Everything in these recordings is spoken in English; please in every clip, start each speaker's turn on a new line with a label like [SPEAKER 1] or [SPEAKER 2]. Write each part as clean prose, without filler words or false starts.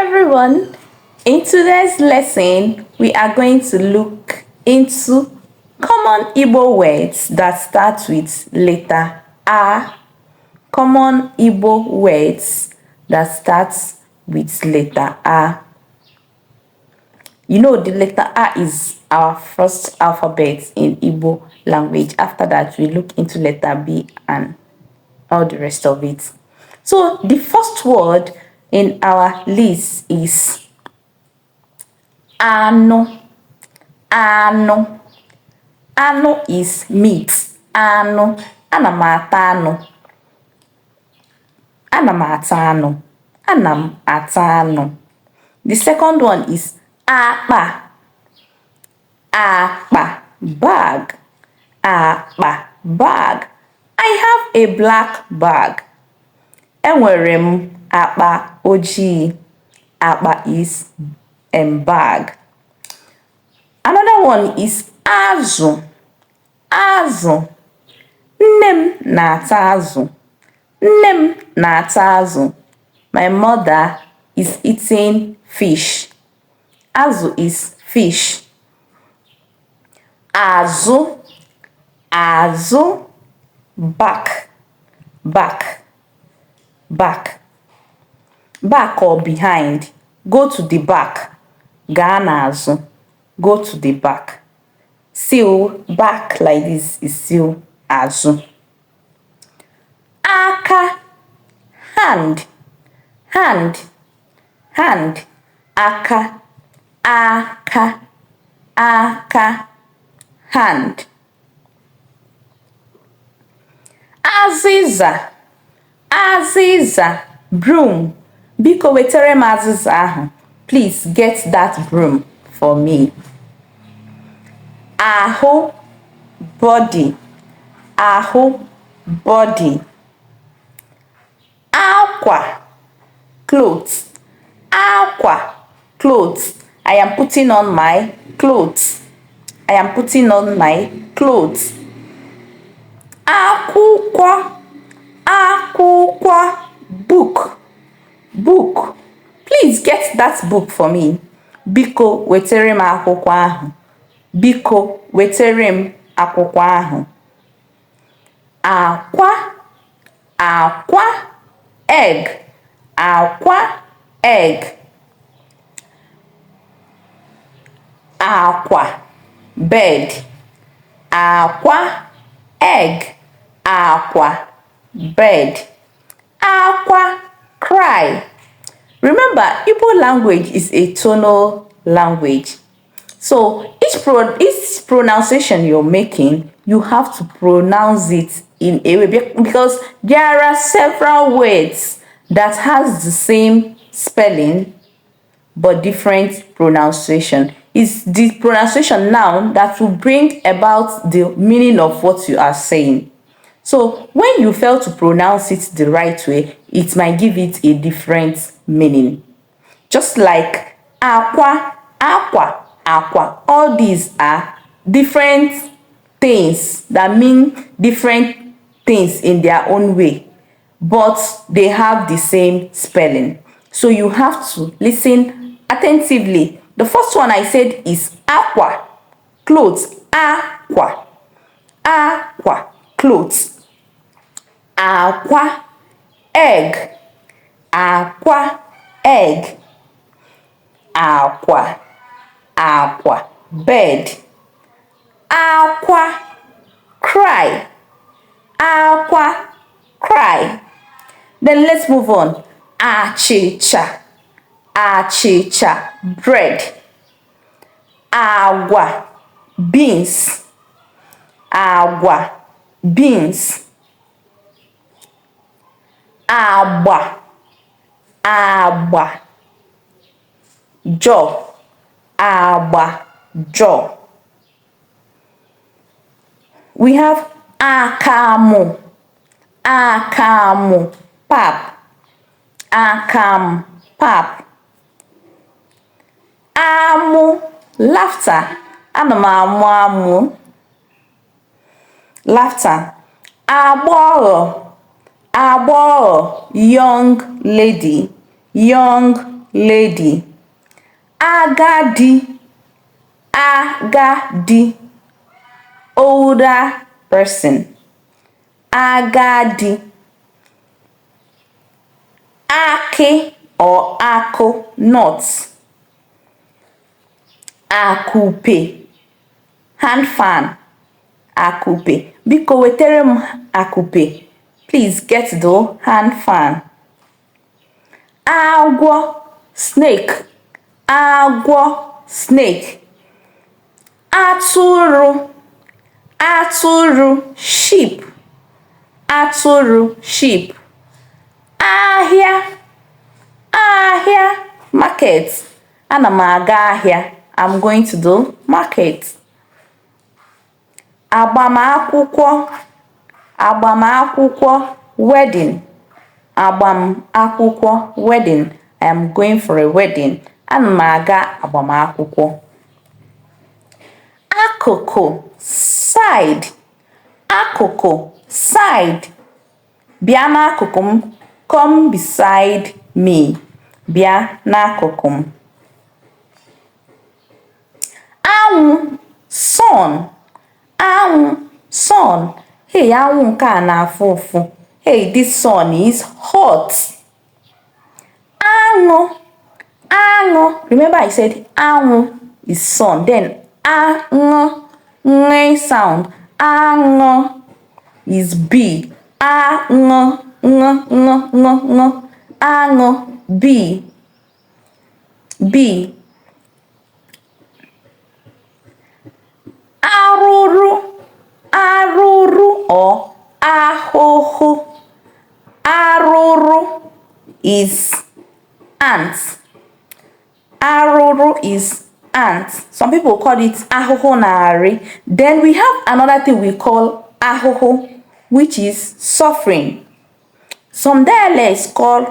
[SPEAKER 1] everyone. In today's lesson, we are going to look into common Igbo words that start with letter A. Common Igbo words that starts with letter A. You know the letter A is our first alphabet in Igbo language. After that, we look into letter B and all the rest of it. So the first word in our list is ano. Ano. Ano is meat. Ano. Anam ata ano. Anam ata ano. Anam ata ano. The second one is akpa. Akpa. Bag. Akpa. Bag. I have a black bag. Enwere m akpa ojii. Akpa is bag. Another one is azụ. Azụ. Nne m na-ata azụ. Nne m na-ata azụ. My mother is eating fish. Azụ is fish. Azụ. Azụ. Back. Back. Back. Back or behind. Go to the back. Gaa n'azụ. Go to the back. Still back like this is still azụ. Aka. Hand. Hand. Hand. Aka. Aka. Aka. Hand. Azịza. Azịza. Broom. Biko wetere m azịza ahụ. Please get that broom for me. Ahụ. Body. Ahụ. Body. Akwa. Clothes. Akwa. Clothes. I am putting on my clothes. I am putting on my clothes. Akwụkwọ. Akwụkwọ. Book. Book. Please get that book for me. Biko wetere m akwụkwọ ahụ. Biko wetere m akwụkwọ ahụ. Akwa. Akwa. Egg. Akwa. Egg. Akwa. Bed. Akwa. Egg. Akwa. Bed. Akwa. Cry. Remember, Igbo language is a tonal language. So each pronunciation you're making, you have to pronounce it in a way, because there are several words that has the same spelling but different pronunciation. It's the pronunciation now that will bring about the meaning of what you are saying. So when you fail to pronounce it the right way, it might give it a different meaning. Just like aqua, aqua, aqua. All these are different things that mean different things in their own way, but they have the same spelling. So you have to listen attentively. The first one I said is aqua, clothes. Aqua, aqua, clothes. Aqua, egg. Aqua, egg. Aqua, aqua, bed. Aqua, cry. Aqua, cry. Then let's move on. Achicha, achicha, bread. Agua, beans. Agua, beans. Agba, agba. Jaw, agba, jaw. We have akamu, akamu, pap. Akam, pap. Amu, laughter. Ana m amụ amụ. Laughter. Agbọghọ, agbọghọ, young lady, young lady. Agadi, agadi, older person. Agadi. Aki or ako, nuts. Akupe, hand fan. Akupe. Biko wetere m akupe. Please get the hand fan. Agwo, snake. Agwo, snake. Atụrụ, atụrụ, sheep. Atụrụ, sheep. Ahịa, ahịa, market. Ana m aga ahịa. I'm going to the market. Agbamakwụkwọ, agbamakwụkwọ, wedding. Agbamakwụkwọ, wedding. I am going for a wedding. Ana m aga agbamakwụkwọ. Akụkụ, side. Akụkụ, side. Bịa n'akụkụ m. Come beside me. Bịa n'akụkụ m. Anwụ, sun. Anwụ, sun. Hey, anwụ nke a na-afụ ụfụ. Hey, this sun is hot. Aṅụ, aṅụ. Remember I said anwụ is sun. Then aṅụ, ng sound. Aṅụ is bee. Aṅụ, ng. Aṅụ, bee. Bee. Arụrụ, arụrụ or ahụhụ. Arụrụ is ant. Arụrụ is ant. Some people call it ahụhụ narị. Then we have another thing we call ahụhụ, which is suffering. Some dialects call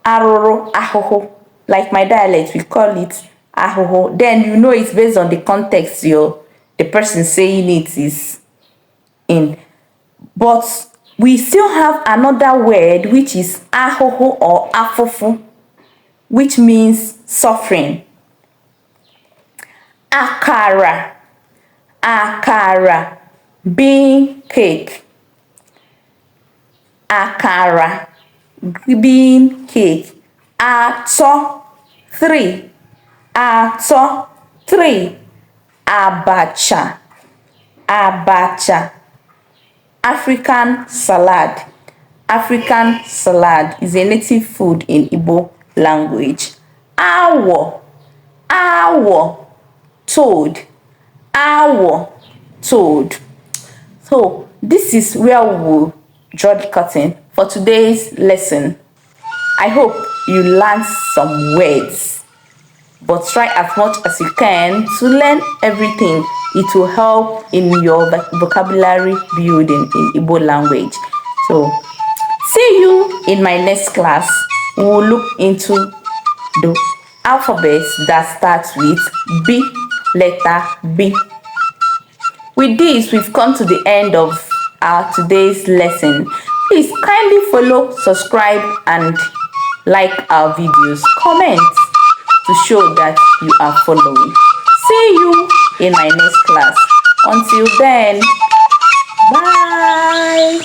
[SPEAKER 1] arụrụ ahụhụ. Like my dialect, we call it ahụhụ. Then you know it's based on the context the person saying it is in. But we still have another word which is ahụhụ or afụfụ, which means suffering. Akara, akara, bean cake. Akara, bean cake. Atọ, three. Atọ, three. Abacha, abacha. African salad. African salad is a native food in Igbo language. Awo, awo, toad. Awo, toad. So this is where we will draw the curtain for today's lesson. I hope you learned some words, but try as much as you can to learn everything. It will help in your vocabulary building in Igbo language. So see you in my next class. We will look into the alphabets that starts with B, letter B. With this, we've come to the end of our today's lesson. Please kindly follow, subscribe, and like our videos. Comment to show that you are following. See you in my next class. Until then, bye.